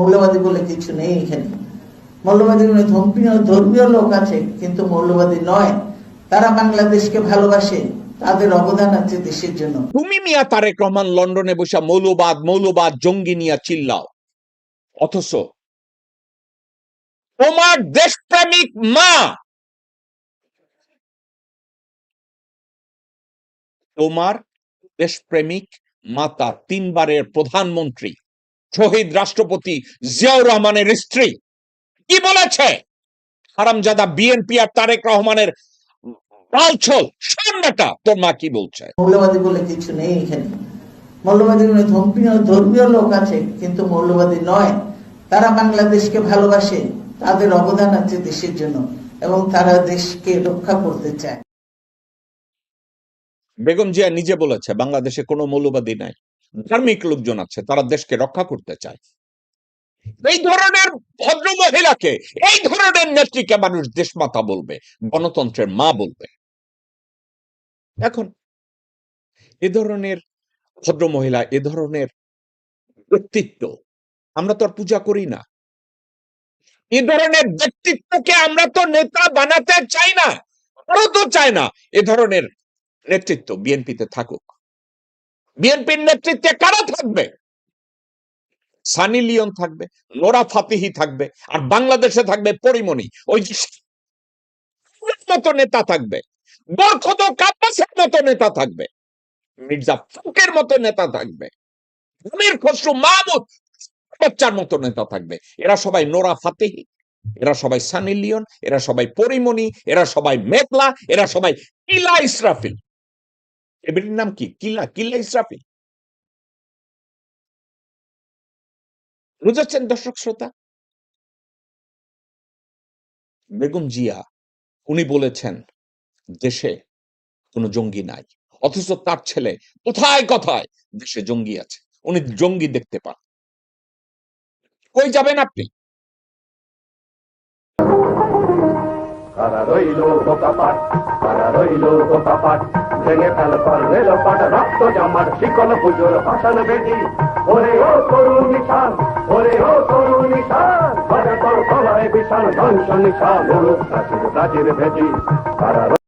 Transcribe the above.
মৌলবাদী বলে কিছু নেই এখানে। মৌলবাদী ধর্মীয় লোক আছে, কিন্তু মৌলবাদী নয়। তারা বাংলাদেশকে ভালোবাসে, তাদের অবদান আছে দেশের জন্য। তুমি মিয়া তারেক রহমান লন্ডনে বসে মৌলবাদ মৌলবাদ জঙ্গি নিয়ে চিল্লাও, অথচ তোমার দেশপ্রেমিক মা, তোমার দেশপ্রেমিক মাতা, 3 বারের প্রধানমন্ত্রী, শহীদ রাষ্ট্রপতি জিয়াউর রহমানের স্ত্রী কি বলেছে? হারামজাদা বিএনপি আর তারেক রহমানের বালছল সামনেটা তোর মা কি বলছে? মৌলবাদী বলে কিছু নেই এখানে। মৌলবাদী ধর্মীয় লোক আছে, কিন্তু মৌলবাদী নয়। তারা বাংলাদেশকে ভালোবাসে, তাদের অবদান আছে দেশের জন্য, এবং তারা দেশকে রক্ষা করতে চায়। বেগম জিয়া নিজে বলেছে বাংলাদেশে কোনো মৌলবাদী নাই, ধার্মিক লোকজন আছে, তারা দেশকে রক্ষা করতে চায়। এই ধরনের ভদ্র মহিলাকে, এই ধরনের নেত্রীকে মানুষ দেশমাতা বলবে, গণতন্ত্রের মা বলবে। এখন এ ধরনের ভদ্র মহিলা, এ ধরনের ব্যক্তিত্ব আমরা তো আর পূজা করি না। এ ধরনের ব্যক্তিত্বকে আমরা তো নেতা বানাতে চাই না, আরো তো চাই না এ ধরনের নেতৃত্ব বিএনপিতে থাকুক। বিএনপির নেতৃত্বে কারা থাকবে? সানি লিওন থাকবে, নোরা ফাতিহি থাকবে, আর বাংলাদেশে থাকবে পরিমণি, ওই মতো নেতা থাকবে, বরখত কাব্বাসের মতো নেতা থাকবে, মির্জা ফখরুলের মতো নেতা থাকবে, আমির খসরু মাহমুদ বাচ্চার মতো নেতা থাকবে। এরা সবাই নোরা ফাতেহি, এরা সবাই সানি লিওন, এরা সবাই পরিমণি, এরা সবাই মেঘলা, এরা সবাই কিলা ইসরাফিল। এদের নাম কি? কিলা ইসরাফিল। বুঝাচ্ছেন দর্শক শ্রোতা? বেগম জিয়া উনি বলেছেন দেশে কোনো জঙ্গি নাই, অথচ তার ছেলে কোথায় কোথায় দেশে জঙ্গি আছে, উনি জঙ্গি দেখতে পান। কই যাবেন আপনি? কারা রইল বোকাপাট, কারা রইল বোকাপাট, ভেঙে ফেল পারবে লোপাট, রক্ত জমাট শিকল পুজোর ভাষণ বেদি। ওরে ও তরুণ নিশান, ওরে ও তরুণ নিশান, বাজে তোর গলায় বিশাল ধ্বংস নিশান, প্রাচীর প্রাচীর ভেদি। কারা